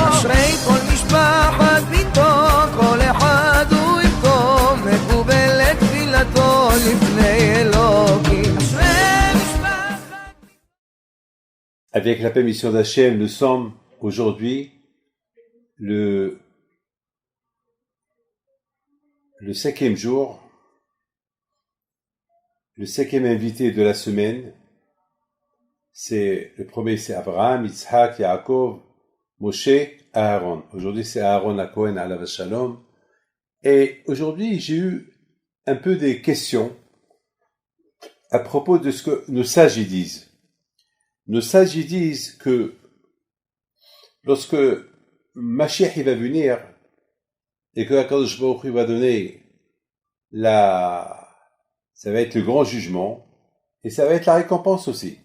אשרי כל משפחת ביתו, כל אחד הוא יבכו, מקובל את תפילתו לפני אלוקים. Avec la permission d'Hachem, nous sommes aujourd'hui le 5e jour, le 5e invité de la semaine. Le premier, c'est Abraham, Yitzhak, Yaakov, Moshe, Aaron. Aujourd'hui, c'est Aaron à Cohen, alav shalom. Et aujourd'hui, j'ai eu un peu des questions à propos de ce que nos sages y disent. Nos sages y disent que lorsque Mashiach va venir et que HaKadosh Baruch Hu va donner ça va être le grand jugement et ça va être la récompense aussi.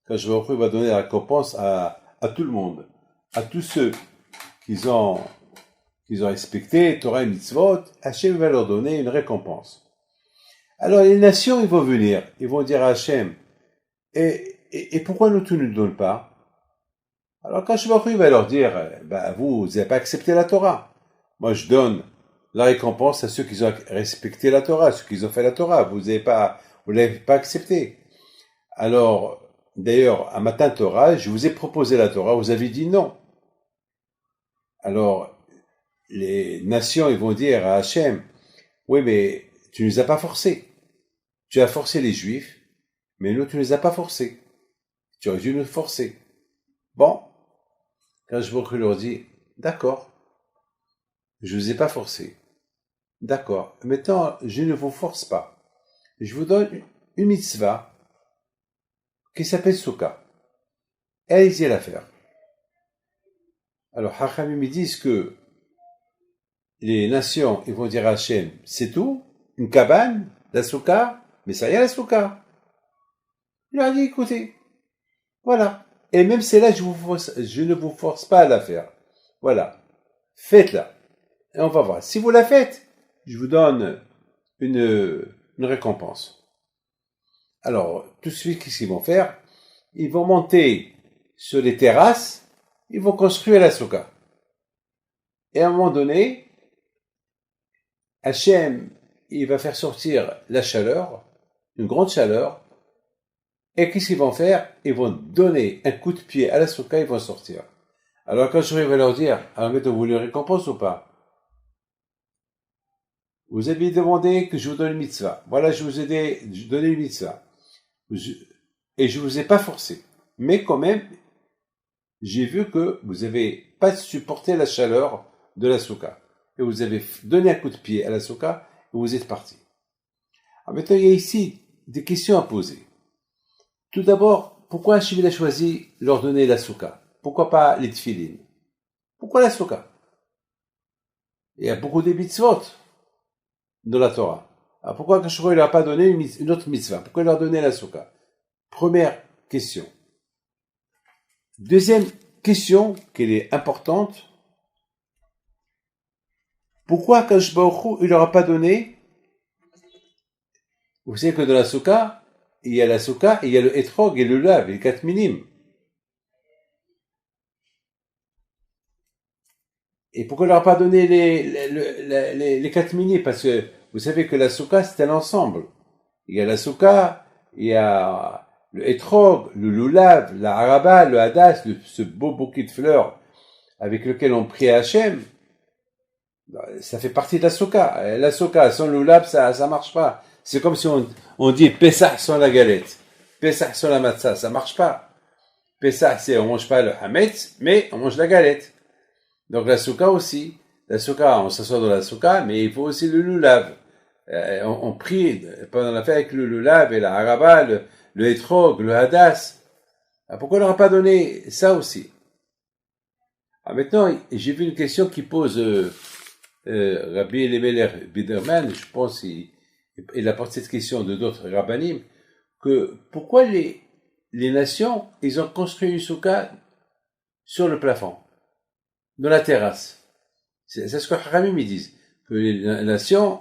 HaKadosh Baruch Hu va donner la récompense à tout le monde, à tous ceux qu'ils ont respecté, Torah et Mitzvot, Hachem va leur donner une récompense. Alors les nations, ils vont venir, ils vont dire à Hachem, et pourquoi tu ne nous donnes pas? Alors quand Baruch Hu va leur dire, vous n'avez pas accepté la Torah. Moi je donne la récompense à ceux qui ont respecté la Torah, ceux qui ont fait la Torah. Vous l'avez pas accepté. Alors, d'ailleurs, à Matan Torah, je vous ai proposé la Torah, vous avez dit non. Alors, les nations, ils vont dire à Hachem, oui, mais tu ne nous as pas forcés. Tu as forcé les Juifs, mais nous, tu ne les as pas forcés. Tu aurais dû nous forcer. Bon, quand je leur dis, d'accord, je ne vous ai pas forcé. D'accord, maintenant, je ne vous force pas. Je vous donne une mitzvah qui s'appelle Souka. Allez-y à la faire. Alors, Hachamim me disent que les nations, ils vont dire à Hachem, c'est tout? Une cabane? La Souka? Mais ça y est, la Souka. Il leur a dit, écoutez, voilà. Et même celle-là, je ne vous force pas à la faire. Voilà. Faites-la. Et on va voir. Si vous la faites, je vous donne une récompense. Alors, tout de suite, qu'est-ce qu'ils vont faire? Ils vont monter sur les terrasses, ils vont construire la souka. Et à un moment donné, Hachem, il va faire sortir la chaleur, une grande chaleur, et qu'est-ce qu'ils vont faire? Ils vont donner un coup de pied à la souka, ils vont sortir. Alors quand je vais leur dire, alors vous voulez une récompense ou pas? Vous avez demandé que je vous donne une mitzvah. Voilà, je vous ai donné une mitzvah. Et je vous ai pas forcé. Mais quand même, j'ai vu que vous n'avez pas supporté la chaleur de la souka. Et vous avez donné un coup de pied à la souka et vous êtes parti. Alors maintenant, il y a ici des questions à poser. Tout d'abord, pourquoi Hachem a choisi leur donner la souka? Pourquoi pas les tfilines? Pourquoi la souka? Il y a beaucoup de mitzvot de la Torah. Alors pourquoi Hachem ne leur a pas donné une autre mitzvah? Pourquoi il leur a donné la souka? Première question. Deuxième question, qui est importante. Pourquoi Hakadosh Baruch Hu, il leur a pas donné? Vous savez que dans la souka, il y a la souka, et il y a le etrog et le lav, les 4 minimes. Et pourquoi il leur a pas donné les 4 minimes? Parce que vous savez que la souka, c'est un ensemble. Il y a la souka, il y a le etrog, le lulav, la haraba, le hadas, ce beau bouquet de fleurs avec lequel on prie à Hachem. Ça fait partie de la souka. La souka sans le lulav, ça marche pas. C'est comme si on dit Pessah sans la galette, Pessah sans la matzah, ça marche pas. Pessah, c'est on mange pas le hametz, mais on mange la galette. Donc la souka aussi. La souka, on s'assoit dans la souka, mais il faut aussi le lulav. On prie pendant la fête avec le lulav et la haraba, le etrog, le hadas. Pourquoi on leur a pas donné ça aussi? Maintenant, j'ai vu une question qui pose Rabbi Elimelech Biderman, je pense il apporte cette question de d'autres rabbanim, que pourquoi les nations, ils ont construit une souka sur le plafond, dans la terrasse. C'est ce que Haramim ils disent, que les nations,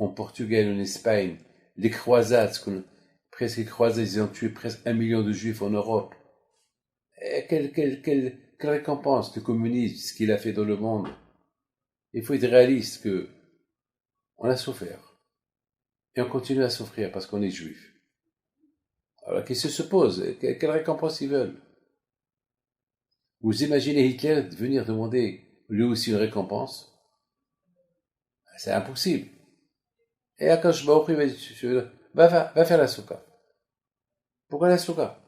en Portugal, en Espagne, les croisades, presque les croisades, ils ont tué presque 1 million de juifs en Europe. Et quelle récompense le communisme, ce qu'il a fait dans le monde. Il faut être réaliste que on a souffert. Et on continue à souffrir parce qu'on est juif. Alors la question se pose, quelle récompense ils veulent? Vous imaginez Hitler venir demander lui aussi une récompense? C'est impossible. Et Akash Baruch va faire la souka. Pourquoi la souka?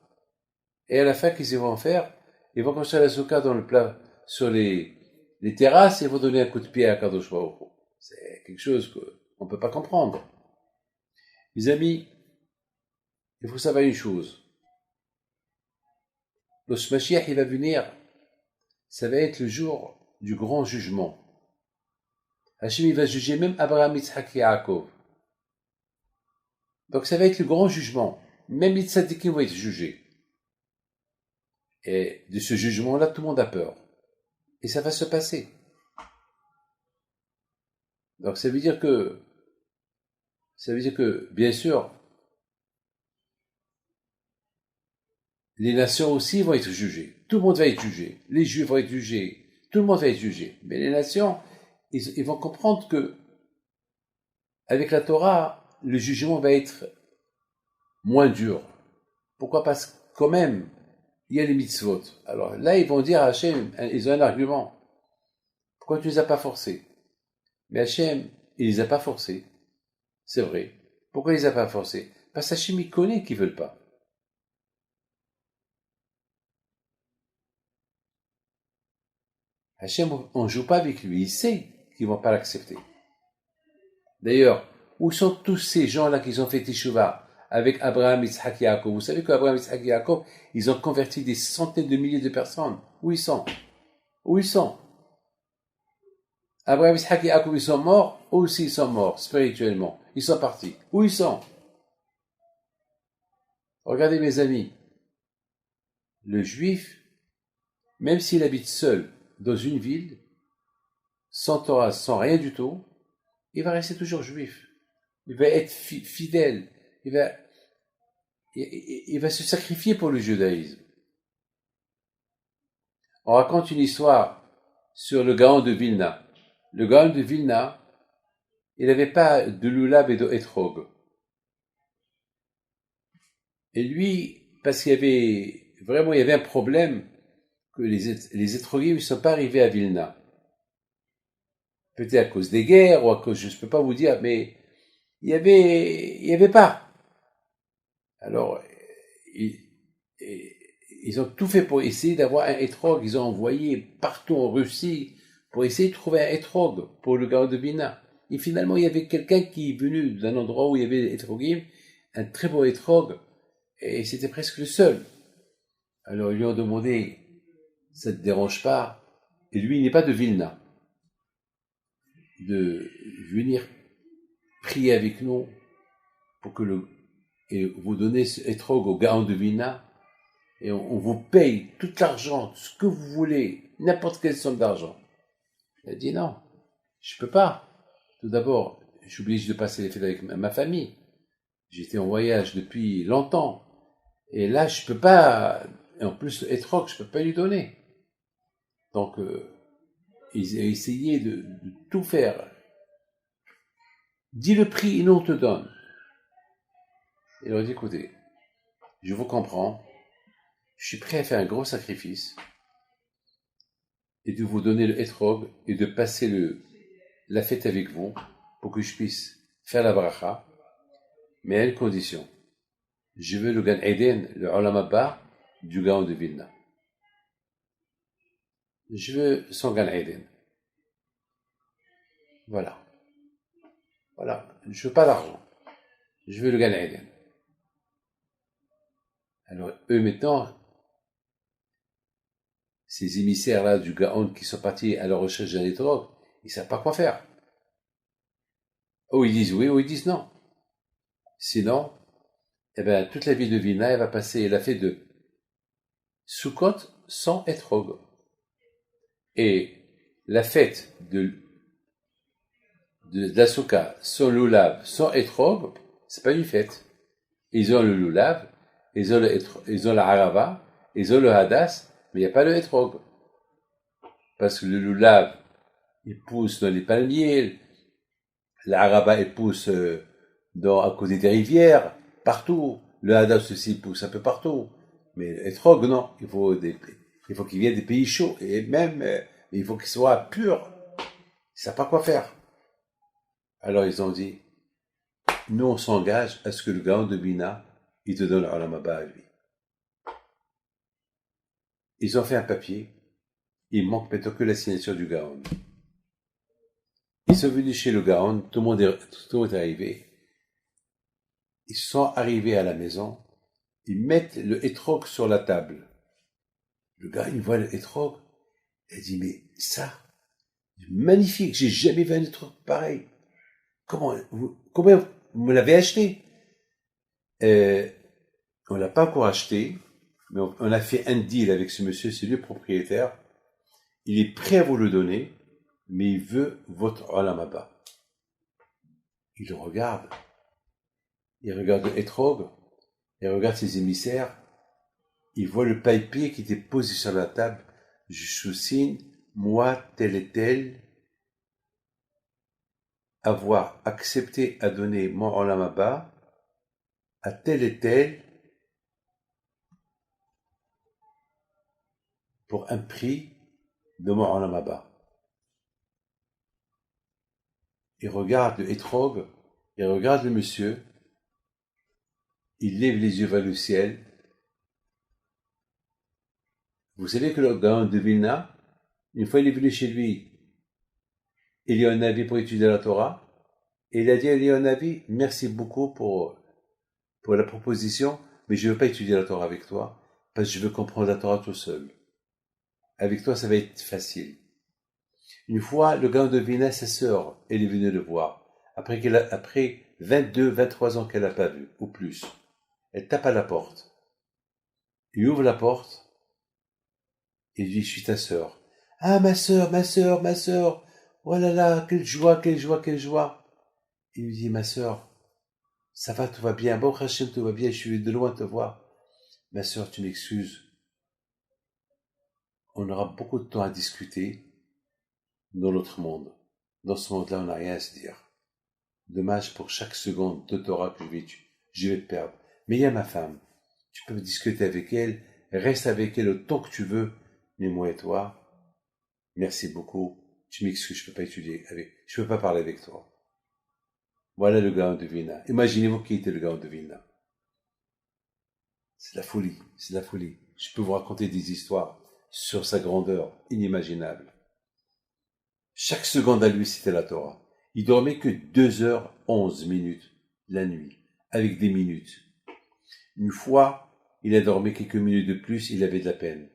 Et à la fin, qu'est-ce qu'ils vont faire? Ils vont construire la souka dans le plat, sur les terrasses, et ils vont donner un coup de pied à Kadosh Baruch Hu. C'est quelque chose qu'on ne peut pas comprendre. Mes amis, il faut savoir une chose. Le Mashiach, il va venir, ça va être le jour du grand jugement. Hachem, il va juger même Abraham, Yitzhak et Yaakov. Donc ça va être le grand jugement. Même les tzadikim vont être jugés. Et de ce jugement-là, tout le monde a peur. Et ça va se passer. Donc ça veut dire que, bien sûr, les nations aussi vont être jugées. Tout le monde va être jugé. Les Juifs vont être jugés. Tout le monde va être jugé. Mais les nations, ils vont comprendre que, avec la Torah, le jugement va être moins dur. Pourquoi? Parce que, quand même, il y a les mitzvot. Alors là, ils vont dire à Hachem, ils ont un argument. Pourquoi tu ne les as pas forcés? Mais Hachem, il ne les a pas forcés. C'est vrai. Pourquoi il ne les a pas forcés? Parce qu'Hachem, il connaît qu'ils ne veulent pas. Hachem, on ne joue pas avec lui. Il sait qu'ils ne vont pas l'accepter. D'ailleurs, où sont tous ces gens-là qui ont fait Teshuvah avec Abraham, Yitzhak et Yaakov? Vous savez qu'Abraham, Yitzhak et Yaakov, ils ont converti des centaines de milliers de personnes. Où ils sont? Où ils sont? Abraham, Yitzhak et Yaakov, ils sont morts? Eux aussi, ils sont morts, spirituellement. Ils sont partis. Où ils sont? Regardez, mes amis. Le juif, même s'il habite seul dans une ville, sans Torah, sans rien du tout, il va rester toujours juif. Il va être fidèle. Il va se sacrifier pour le judaïsme. On raconte une histoire sur le Gaon de Vilna. Le Gaon de Vilna, il n'avait pas de lulav et de etrog. Et lui, parce qu'il y avait un problème que les étrogim ne sont pas arrivés à Vilna. Peut-être à cause des guerres ou à cause, je ne peux pas vous dire, mais il y avait pas. Alors, ils ont tout fait pour essayer d'avoir un etrog. Ils ont envoyé partout en Russie pour essayer de trouver un etrog pour le Gaon de Vilna. Et finalement, il y avait quelqu'un qui est venu d'un endroit où il y avait des etrogim, un très beau etrog, et c'était presque le seul. Alors, ils lui ont demandé, ça ne te dérange pas? Et lui, il n'est pas de Vilna. De venir prier avec nous pour que et vous donner ce etrog au Gaon de Vilna, et on vous paye tout l'argent, ce que vous voulez, n'importe quelle somme d'argent. Il a dit non, je peux pas. Tout d'abord, je suis obligé de passer les fêtes avec ma famille. J'étais en voyage depuis longtemps. Et là, je peux pas, et en plus, le etrog, je peux pas lui donner. Donc, ils ont essayé de tout faire. Dis le prix et nous on te donne. Et il a dit, écoutez, je vous comprends, je suis prêt à faire un gros sacrifice et de vous donner le etrog et de passer la fête avec vous pour que je puisse faire la bracha, mais à une condition. Je veux le Gan Eden, le Olam Haba du Gaon de Vilna. Je veux son Gan Eden. Voilà. Je veux pas d'argent. Je veux le Gan Eden. Alors, eux maintenant, ces émissaires-là du Gaon qui sont partis à la recherche d'un etrog, ils savent pas quoi faire. Ou ils disent oui, ou ils disent non. Sinon, toute la ville de Vilna, elle va passer la fête de Sukkot sans etrog. Et la fête de de la souka sans lulav, sans etrog, c'est pas une fête. Ils ont le lulav, ils ont la harava, ils ont le hadas, mais il n'y a pas le etrog. Parce que le lulav, il pousse dans les palmiers, la harava, il pousse à côté des rivières, partout. Le hadas aussi pousse un peu partout. Mais l'etrog, non. Il faut qu'il vienne des pays chauds. Et même, il faut qu'il soit pur. Ils ne savent pas quoi faire. Alors ils ont dit, nous on s'engage à ce que le Gaon de Bina, il te donne Olam Haba à lui. Ils ont fait un papier. Il manque maintenant que la signature du Gaon. Ils sont venus chez le Gaon, tout le monde est arrivé. Ils sont arrivés à la maison, ils mettent le etrog sur la table. Le gars, il voit le etrog, il dit, mais ça, magnifique, j'ai jamais vu un etrog pareil. Comment vous me l'avez acheté? On l'a pas encore acheté, mais on a fait un deal avec ce monsieur, c'est lui le propriétaire. Il est prêt à vous le donner, mais il veut votre Olam Haba. Il le regarde. Il regarde le etrog. Il regarde ses émissaires. Il voit le papier qui était posé sur la table. Je sous-signe, moi, tel et tel, avoir accepté à donner mon Olam Haba à tel et tel pour un prix de mon Olam Haba. Il regarde le etrog, il regarde le monsieur, il lève les yeux vers le ciel. Vous savez que le Gaon de Vilna, une fois il est venu chez lui, il y a un avis pour étudier la Torah, et il a dit à Eliyahu, merci beaucoup pour la proposition, mais je ne veux pas étudier la Torah avec toi, parce que je veux comprendre la Torah tout seul. Avec toi, ça va être facile. Une fois, le Gaon de Vilna, sa sœur, elle est venue le voir, après 22, 23 ans qu'elle n'a pas vu, ou plus. Elle tape à la porte. Il ouvre la porte, et dit, je suis ta sœur. Ah, ma sœur, ma sœur, ma sœur. Oh là là, quelle joie, quelle joie, quelle joie. Il lui dit, ma sœur, ça va, tout va bien. Bon, Hachem, tout va bien, je suis de loin te voir. Ma sœur, tu m'excuses. On aura beaucoup de temps à discuter dans l'autre monde. Dans ce monde-là, on n'a rien à se dire. Dommage pour chaque seconde de Torah que je vais te perdre. Mais il y a ma femme. Tu peux discuter avec elle. Reste avec elle le temps que tu veux. Mais moi et toi, merci beaucoup. Tu m'excuses, je peux pas je peux pas parler avec toi. Voilà le Gaon de Vilna. Imaginez-vous qui était le Gaon de Vilna. C'est la folie, c'est la folie. Je peux vous raconter des histoires sur sa grandeur inimaginable. Chaque seconde à lui, c'était la Torah. Il dormait que 2h11 la nuit, avec des minutes. Une fois, il a dormi quelques minutes de plus, il avait de la peine.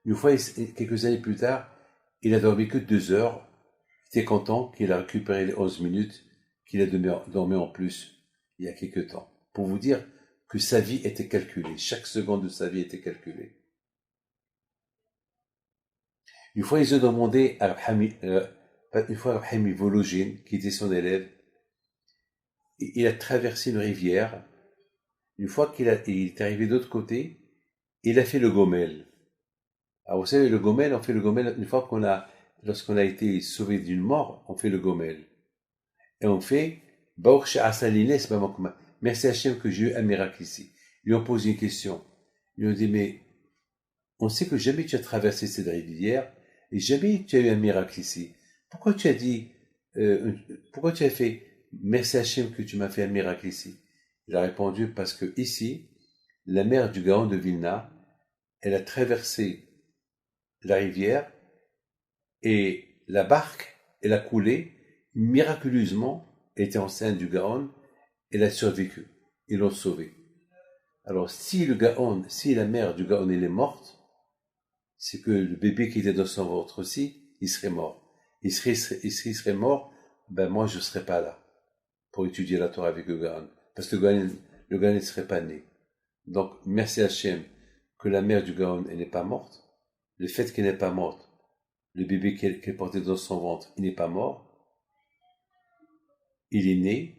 Une fois, quelques années plus tard, il a dormi que 2 heures. Il était content qu'il a récupéré les 11 minutes qu'il a dormi en plus il y a quelques temps. Pour vous dire que sa vie était calculée. Chaque seconde de sa vie était calculée. Une fois, ils ont demandé à Rahami Vologine, qui était son élève, il a traversé une rivière. Une fois il est arrivé de l'autre côté, il a fait le Gomel. Alors vous savez, le Gomel, on fait le Gomel une fois lorsqu'on a été sauvé d'une mort, on fait le Gomel. Et on fait, merci Hachem que j'ai eu un miracle ici. Ils lui ont posé une question. Ils lui ont dit, mais on sait que jamais tu as traversé cette rivière et jamais tu as eu un miracle ici. Pourquoi tu as fait, merci Hachem que tu m'as fait un miracle ici? Il a répondu, parce que ici, la mer du Gaon de Vilna, elle a traversé la rivière et la barque, elle a coulé miraculeusement, elle était enceinte du Gaon, elle a survécu. Ils l'ont sauvée. Alors si la mère du Gaon elle est morte, c'est que le bébé qui était dans son ventre aussi, il serait mort. Il serait mort, ben moi je serais pas là pour étudier la Torah avec le Gaon, parce que le Gaon ne serait pas né. Donc merci Hachem que la mère du Gaon elle n'est pas morte. Le fait qu'elle n'est pas morte, le bébé qu'elle portait dans son ventre, il n'est pas mort. il est né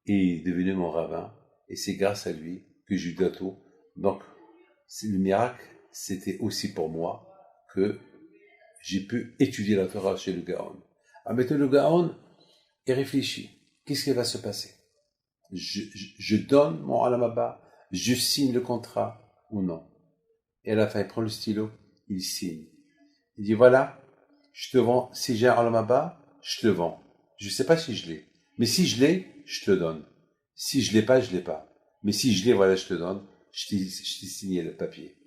et il est devenu mon rabbin. Et c'est grâce à lui que j'ai eu gâteau. Donc, le miracle, c'était aussi pour moi que j'ai pu étudier la Torah chez le Gaon. Alors maintenant, le Gaon, il réfléchit. Qu'est-ce qui va se passer? Je donne mon alamaba, je signe le contrat ou non? Et à la fin, il prend le stylo, il signe. Il dit, voilà, je te vends, si j'ai un alamaba, je te le vends. Je ne sais pas si je l'ai. Mais si je l'ai, je te le donne. Si je l'ai pas, je l'ai pas. Mais si je l'ai, voilà, je te donne. Je t'ai signé le papier.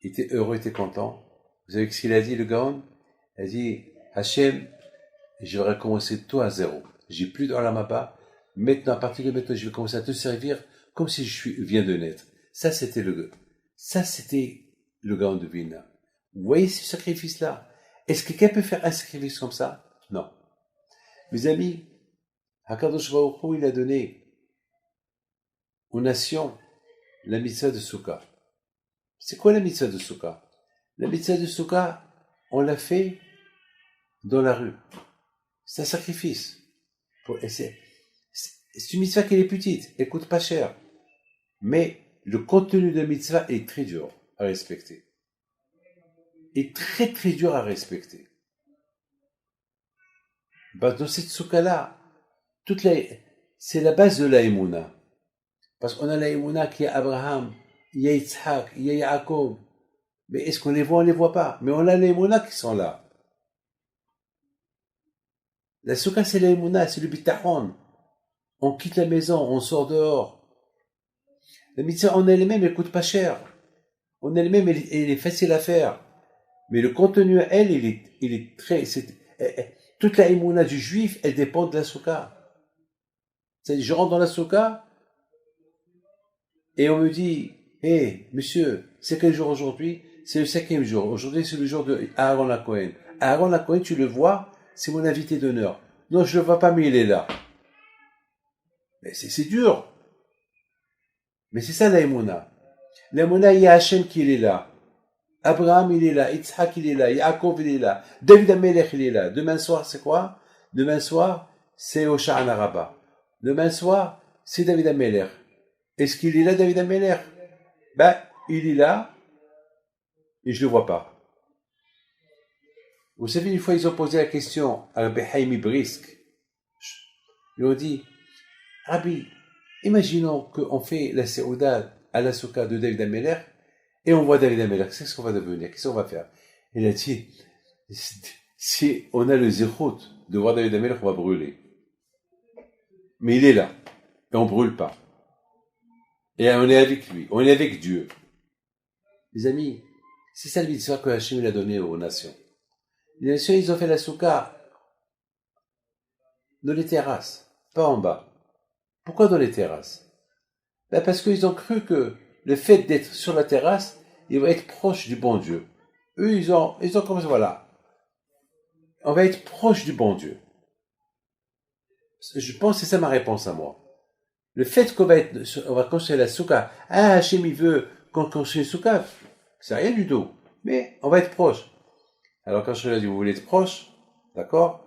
Il était heureux, il était content. Vous savez ce qu'il a dit, le Gaon? Il a dit, Hachem, je vais recommencer tout à zéro. J'ai plus d'alamaba. Maintenant, à partir de maintenant, je vais commencer à te servir comme si viens de naître. Ça, c'était le Gaon de Vilna. Vous voyez ce sacrifice-là? Est-ce que quelqu'un peut faire un sacrifice comme ça? Non. Mes amis, Hakadosh Baruch Hu, il a donné aux nations la mitzvah de Souka. C'est quoi la mitzvah de Souka? La mitzvah de Souka, on l'a fait dans la rue. C'est un sacrifice. C'est une mitzvah qui est petite, elle coûte pas cher. Mais le contenu de la mitzvah est très dur à respecter. Est très très dur à respecter. Dans cette souka-là, c'est la base de la Emouna. Parce qu'on a la Emouna qui est Abraham, il y a Yitzhak, il y a Yaakov. Mais est-ce qu'on les voit? On les voit pas. Mais on a les Emouna qui sont là. La souka, c'est la Emouna, c'est le bitachon. On quitte la maison, on sort dehors. La mitzvah en elle-même, elle coûte pas cher. En elle-même, elle est facile à faire. Mais le contenu, il est très... toute la émouna du juif, elle dépend de la souka. C'est-à-dire, je rentre dans la souka, et on me dit, hé, monsieur, c'est quel jour aujourd'hui? C'est le 5e jour. Aujourd'hui, c'est le jour de Aaron Cohen. Aaron Cohen, tu le vois, c'est mon invité d'honneur. Non, je le vois pas, mais il est là. Mais c'est dur. Mais c'est ça la émouna. La émouna, il y a Hachem qui est là. Abraham, il est là. Yitzhak, il est là. Yaakov, il est là. David Amelech, il est là. Demain soir, c'est quoi? Demain soir, c'est Hosha'an Rabbah. Demain soir, c'est David Amelech. Est-ce qu'il est là, David Amelech? Ben, il est là, et je ne le vois pas. Vous savez, une fois, ils ont posé la question à Rabbi Haïmi Brisk. Ils ont dit, Rabbi, imaginons qu'on fait la Séouda à la Souka de David Amelech, et on voit David Amelech. Qu'est-ce qu'on va devenir? Qu'est-ce qu'on va faire? Il a dit, si on a le zérout de voir David Amelech, on va brûler. Mais il est là, et on ne brûle pas. Et on est avec lui, on est avec Dieu. Les amis, c'est ça le mitzvah que Hachem a donné aux nations. Les nations, ils ont fait la souka dans les terrasses, pas en bas. Pourquoi dans les terrasses? Ben parce qu'ils ont cru que le fait d'être sur la terrasse, ils vont être proches du bon Dieu. Eux, ils ont commencé, voilà. On va être proche du bon Dieu. Je pense que c'est ça ma réponse à moi. Le fait qu'on va construire la souka, Hachem, il veut qu'on construise une souka, c'est rien du tout. Mais on va être proche. Alors quand je lui ai dit, vous voulez être proche, d'accord?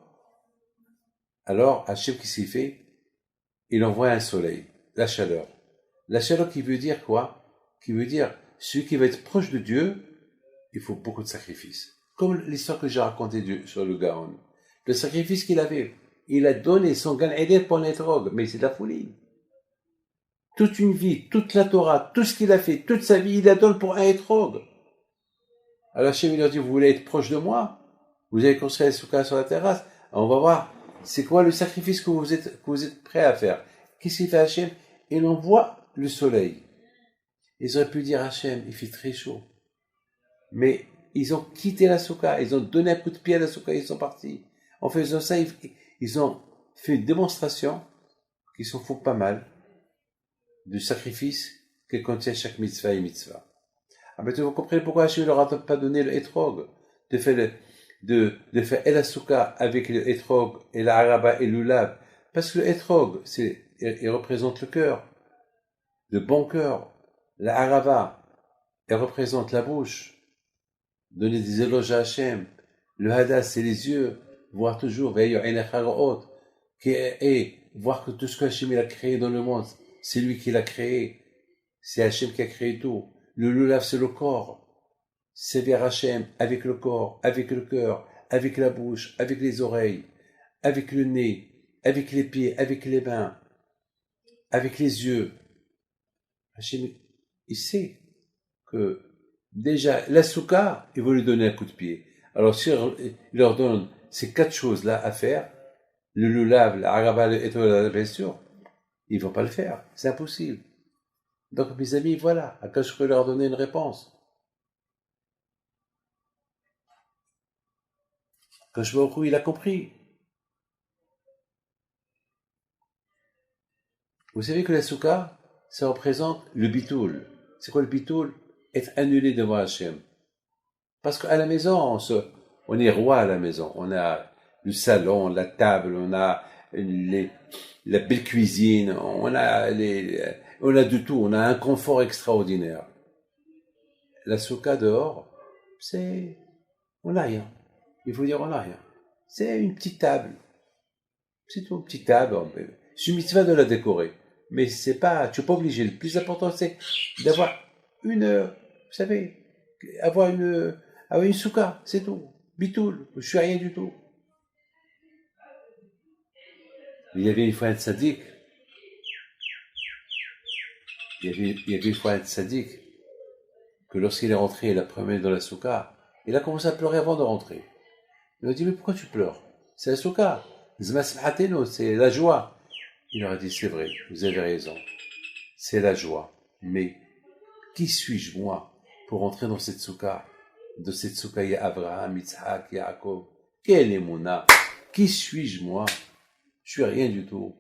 Alors Hachem, qu'est-ce qu'il fait? Il envoie un soleil, la chaleur. La chaleur qui veut dire quoi? Qui veut dire, celui qui va être proche de Dieu, il faut beaucoup de sacrifices. Comme l'histoire que j'ai racontée sur le Gaon. Le sacrifice qu'il avait, il a donné son Gan Eden pour l'étrog, mais c'est de la folie. Toute une vie, toute la Torah, tout ce qu'il a fait, toute sa vie, il la donne pour un étrog. Alors Hachem, il leur dit, vous voulez être proche de moi? Vous allez construire les soukas sur la terrasse? Alors, on va voir, c'est quoi le sacrifice que vous êtes prêts à faire? Qu'est-ce qu'il fait Hachem? Il envoie le soleil. Ils auraient pu dire Hachem, il fait très chaud. Mais ils ont quitté la souka, ils ont donné un coup de pied à la souka, ils sont partis. En faisant ça, ils ont fait une démonstration qui s'en fout pas mal du sacrifice que contient chaque mitzvah et mitzvah. Ah, maintenant, vous comprenez pourquoi Hachem ne leur a pas donné le hétrog, de faire la souka avec le hétrog et la haraba et le lab. Parce que le hétrog, il représente le cœur, le bon cœur. La haraba, elle représente la bouche. Donner des éloges à Hachem. Le hadas, c'est les yeux, voir toujours, et voir que tout ce que Hachem il a créé dans le monde, c'est lui qui l'a créé. C'est Hachem qui a créé tout. Le lulav, c'est le corps. C'est vers Hachem, avec le corps, avec le cœur, avec la bouche, avec les oreilles, avec le nez, avec les pieds, avec les mains, avec les yeux. Hachem, il sait que déjà, la souka, il veut lui donner un coup de pied. Alors, si il leur donne ces 4 choses-là à faire, le lulav, la araba, le étoile, bien sûr, ils ne vont pas le faire. C'est impossible. Donc, mes amis, voilà, à quoi je peux leur donner une réponse. Quand je vois au coup, il a compris. Vous savez que la souka, ça représente le bitoul. C'est quoi le bitoul? Être annulé devant Hachem. Parce qu'à la maison, on est roi à la maison. On a le salon, la table, on a la belle cuisine, on a de tout. On a un confort extraordinaire. La souka dehors, on n'a rien. Il faut dire, on n'a rien. C'est une petite table. C'est tout, une petite table. C'est une mitzvah de la décorer. Mais c'est pas, tu n'es pas obligé. Le plus important, c'est d'avoir vous savez, avoir une souka, c'est tout. Bitoul, je suis rien du tout. Il y avait une fois un tzaddik. Il y avait une fois un tzaddik que lorsqu'il est rentré la première dans la souka, il a commencé à pleurer avant de rentrer. Il a dit, mais pourquoi tu pleures? C'est la souka. C'est la joie. Il leur a dit, c'est vrai, vous avez raison. C'est la joie. Mais, qui suis-je, moi, pour entrer dans cette souka? De cette souka, il y a Abraham, Yitzhak, Yaakov. Quel est mon âme? Qui suis-je, moi? Je suis rien du tout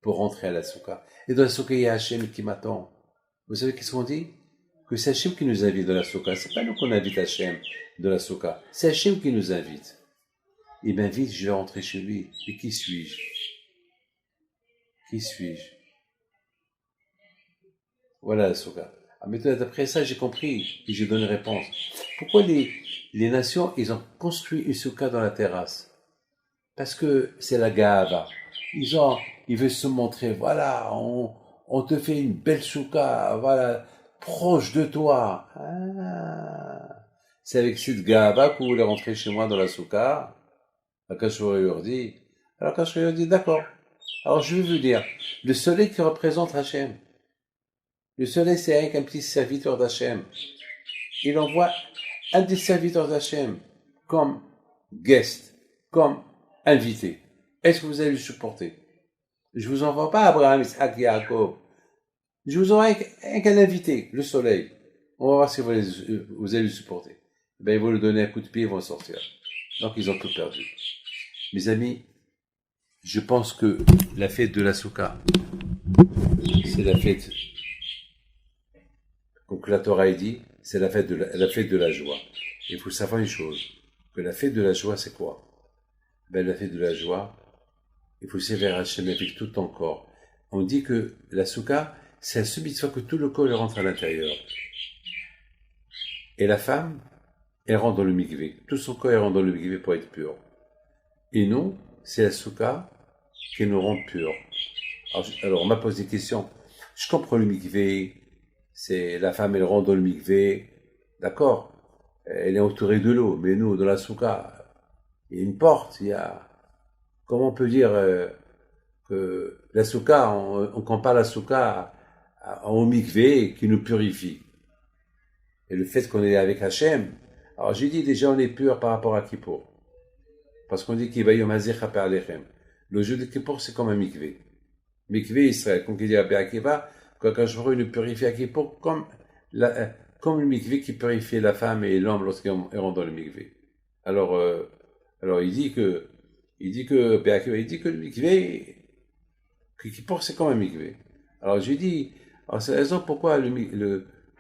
pour rentrer à la souka. Et dans la souka, il y a Hachem qui m'attend. Vous savez qu'est-ce qu'on dit? Que c'est Hachem qui nous invite dans la souka. C'est pas nous qu'on invite Hachem de la souka. C'est Hachem qui nous invite. Il m'invite, je vais rentrer chez lui. Et qui suis-je? Qui suis-je? Voilà la souka. Maintenant, d'après ça, j'ai compris et j'ai donné réponse. Pourquoi les nations, ils ont construit une souka dans la terrasse? Parce que c'est la gava. Ils veulent se montrer, voilà, on te fait une belle souka, voilà, proche de toi. Ah, c'est avec cette gava que vous voulez rentrer chez moi dans la souka. Akashuri leur dit, alors Akashuri leur dit, d'accord. Alors je vais vous dire, le soleil qui représente Hachem. Le soleil, c'est avec un petit serviteur d'Hachem. Il envoie un des serviteurs d'Hachem comme guest, comme invité. Est-ce que vous allez le supporter? Je vous envoie pas Abraham, Isaac, Yaakov. Je vous envoie qu'un invité, le soleil. On va voir si vous allez le supporter. Ben, ils vont lui donner un coup de pied, ils vont sortir. Donc, ils ont tout perdu. Mes amis, je pense que la fête de la Souka, c'est la fête, comme la Torah dit, c'est la fête de la joie. Il faut savoir une chose, que la fête de la joie, c'est quoi? Ben, la fête de la joie, il faut servir Hachem avec tout ton corps. On dit que la Souka, c'est la seule mitzvah que tout le corps rentre à l'intérieur. Et la femme, elle rentre dans le mikvé. Tout son corps rentre dans le mikvé pour être pur. Et nous, c'est la Souka qui nous rend purs. Alors, on m'a posé des questions. Je comprends le mikvé. C'est la femme, elle rentre dans le mikvé. D'accord. Elle est entourée de l'eau. Mais nous, dans la Souka, il y a une porte. Il y a, comment on peut dire que la Souka, on compare la Souka au mikvé qui nous purifie. Et le fait qu'on est avec Hachem, alors j'ai dit déjà on est pur par rapport à Kippour. Parce qu'on dit qu'il va y avoir Mazécha Perlechem. Le jeu de Kippour c'est comme un mikvé. Mikvé Israël, comme il dit à Akiva, quand je nous purifie à Kippour comme le mikvé qui purifie la femme et l'homme lorsqu'ils rentrent dans le mikvé. Alors il dit que le mikvé, que Kippour c'est comme un mikvé. Alors j'ai dit, c'est la raison pourquoi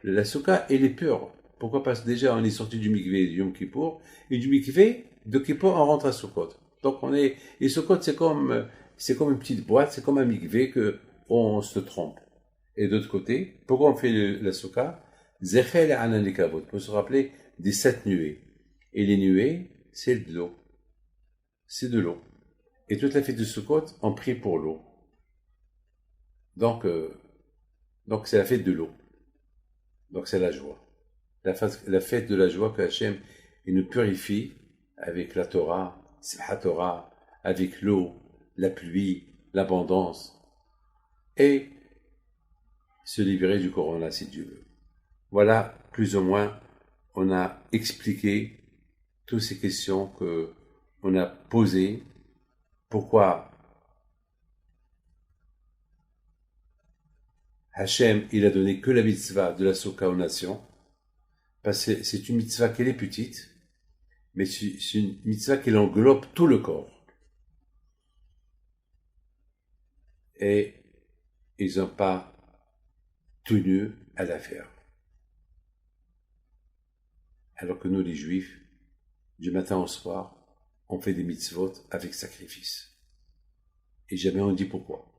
la souka, elle est pure. Pourquoi? Parce que déjà, on est sorti du mikvé du Yom Kippour, et du mikvé de Kippour, on rentre à Sukkot. Donc et Sukkot, c'est comme une petite boîte, c'est comme un mikvé que on se trompe. Et d'autre côté, pourquoi on fait la souka? Zechel et Ananikavot, pour se rappeler des 7 nuées. Et les nuées, c'est de l'eau. C'est de l'eau. Et toute la fête de Sukkot, on prie pour l'eau. Donc c'est la fête de l'eau. Donc c'est la joie. La fête de la joie que Hachem il nous purifie avec la Torah, Simchat Torah, avec l'eau, la pluie, l'abondance, et se libérer du corona si Dieu veut. Voilà, plus ou moins, on a expliqué toutes ces questions que on a posées. Pourquoi Hachem, il a donné que la mitzvah de la Souka aux nations? Parce que c'est une mitzvah qui est petite, mais c'est une mitzvah qui englobe tout le corps. Et ils n'ont pas tenu à la faire. Alors que nous, les Juifs, du matin au soir, on fait des mitzvot avec sacrifice. Et jamais on dit pourquoi.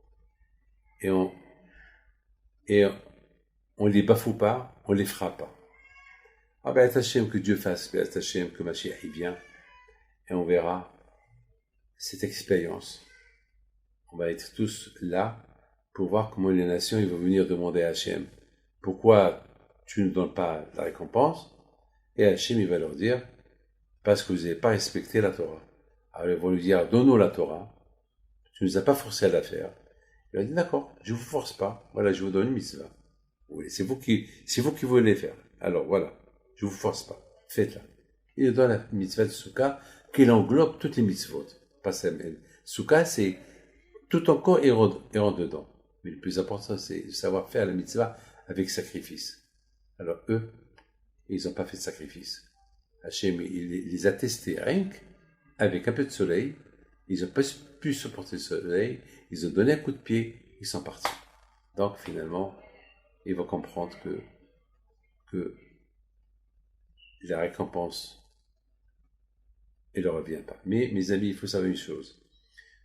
Et on les bafoue pas, on les frappe pas. Ah ben, Hachem, que Dieu fasse, ben, Hachem, que Mashiach y vient, et on verra cette expérience. On va être tous là pour voir comment les nations ils vont venir demander à Hachem pourquoi tu ne donnes pas la récompense, et Hachem il va leur dire parce que vous n'avez pas respecté la Torah. Alors ils vont lui dire donne-nous la Torah, tu ne nous as pas forcé à la faire. Il a dit d'accord, je ne vous force pas, voilà, je vous donne une mitzvah. Oui, c'est vous qui voulez faire. Alors voilà, je ne vous force pas, faites-la. Il nous donne la mitzvah de Souka qui englobe toutes les mitzvot. Pas semaine. Souka c'est tout en corps et en dedans. Mais le plus important, c'est de savoir faire la mitzvah avec sacrifice. Alors eux, ils n'ont pas fait de sacrifice. Hachem, il les a testés rien qu'avec un peu de soleil. Ils n'ont pas pu supporter le soleil. Ils ont donné un coup de pied. Ils sont partis. Donc finalement, ils vont comprendre que la récompense, elle ne leur revient pas. Mais mes amis, il faut savoir une chose.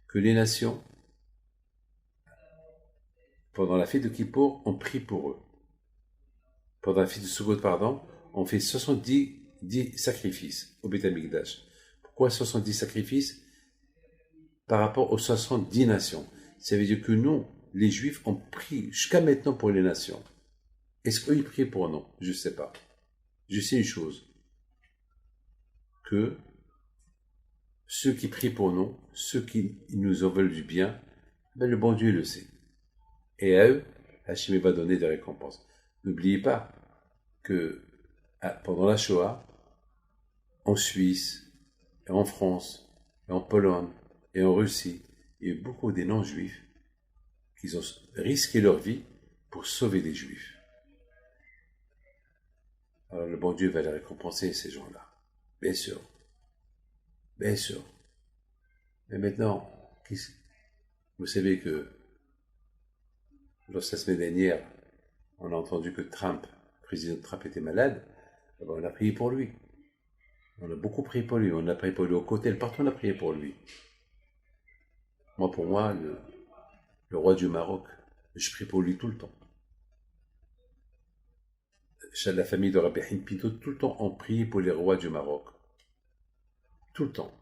Que les nations, pendant la fête de Kippour, on prie pour eux. Pendant la fête de Sukkot, on fait 70 sacrifices au Beth Amikdash. Pourquoi 70 sacrifices? Par rapport aux 70 nations. Ça veut dire que nous, les Juifs, on prie jusqu'à maintenant pour les nations. Est-ce qu'ils prient pour nous? Je ne sais pas. Je sais une chose. Que ceux qui prient pour nous, ceux qui nous en veulent du bien, ben le bon Dieu le sait. Et à eux, Hachem va donner des récompenses. N'oubliez pas que pendant la Shoah, en Suisse, et en France, et en Pologne, et en Russie, il y a eu beaucoup des non-juifs qui ont risqué leur vie pour sauver des juifs. Alors le bon Dieu va les récompenser, ces gens-là. Bien sûr. Bien sûr. Mais maintenant, vous savez que lorsque la semaine dernière, on a entendu que le président Trump était malade, on a prié pour lui. On a beaucoup prié pour lui. On a prié pour lui au côté, partout on a prié pour lui. Pour moi, le roi du Maroc, je prie pour lui tout le temps. La famille de Rabbi Haim Pinto, tout le temps on prie pour les rois du Maroc. Tout le temps.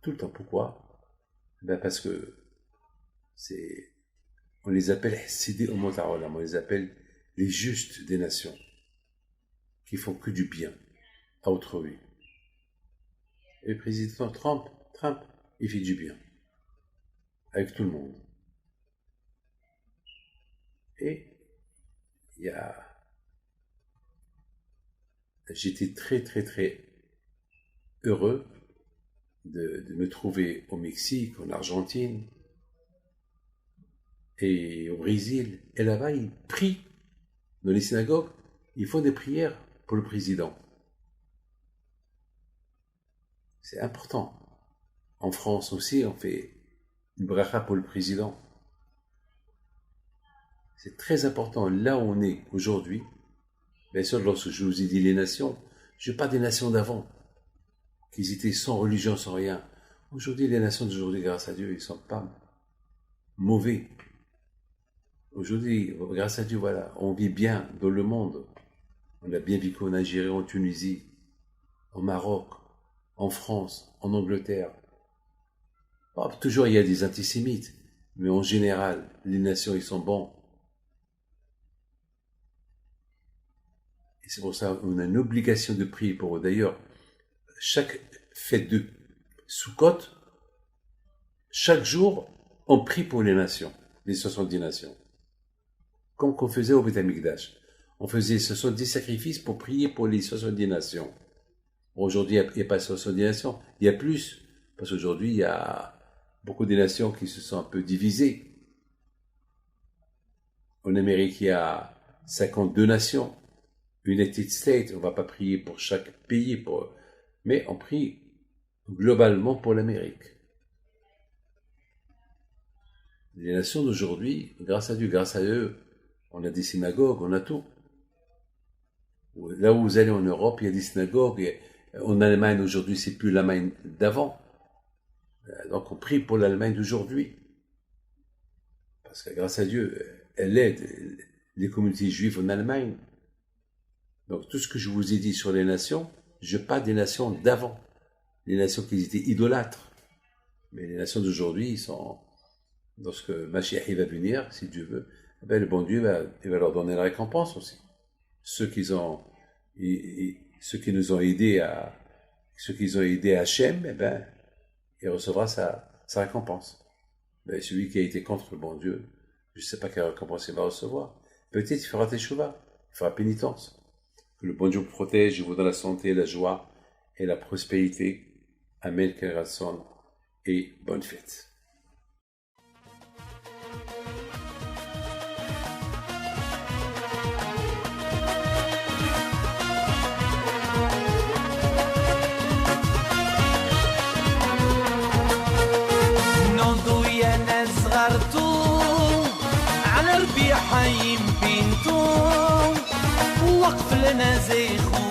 Tout le temps. Pourquoi? Parce que on les appelle Hessidé Umot HaOlam, on les appelle les justes des nations, qui font que du bien à autrui. Et le président Trump, il fait du bien avec tout le monde. Et j'étais très très très heureux de me trouver au Mexique, en Argentine et au Brésil. Et là-bas, ils prient dans les synagogues, ils font des prières pour le président. C'est important. En France aussi, on fait une bracha pour le président. C'est très important. Là où on est aujourd'hui, bien sûr, lorsque je vous ai dit les nations, je ne parle pas des nations d'avant, qui étaient sans religion, sans rien. Aujourd'hui, les nations d'aujourd'hui, grâce à Dieu, ils ne sont pas mauvais. Aujourd'hui, grâce à Dieu, voilà, on vit bien dans le monde. On a bien vécu en Algérie, en Tunisie, au Maroc, en France, en Angleterre. Bon, toujours il y a des antisémites, mais en général, les nations, ils sont bons. Et c'est pour ça qu'on a une obligation de prier pour eux. D'ailleurs, chaque fête de Sukkot, chaque jour, on prie pour les nations, les 70 nations. Comme qu'on faisait au Beth Amikdash. On faisait 70 sacrifices pour prier pour les 70 nations. Aujourd'hui, il n'y a pas 70 nations, il y a plus. Parce qu'aujourd'hui, il y a beaucoup de nations qui se sont un peu divisées. En Amérique, il y a 52 nations. United States, on ne va pas prier pour chaque pays, mais on prie globalement pour l'Amérique. Les nations d'aujourd'hui, grâce à Dieu, grâce à eux, on a des synagogues, on a tout. Là où vous allez en Europe, il y a des synagogues. En Allemagne, aujourd'hui, c'est plus l'Allemagne d'avant. Donc, on prie pour l'Allemagne d'aujourd'hui. Parce que grâce à Dieu, elle aide les communautés juives en Allemagne. Donc, tout ce que je vous ai dit sur les nations, je parle des nations d'avant. Les nations qui étaient idolâtres. Mais les nations d'aujourd'hui, ils sont... Lorsque Mashiach va venir, si Dieu veut, ben, le bon Dieu il va leur donner la récompense aussi. Ceux qui nous ont aidés à Hachem, eh ben, il recevra sa récompense. Mais celui qui a été contre le bon Dieu, je ne sais pas quelle récompense il va recevoir. Peut-être il fera teshuva, il fera pénitence. Que le bon Dieu vous protège, vous donne la santé, la joie et la prospérité. Amen, Kerason, et bonne fête. على ربيع حيم بنتو وقف لنا زي خو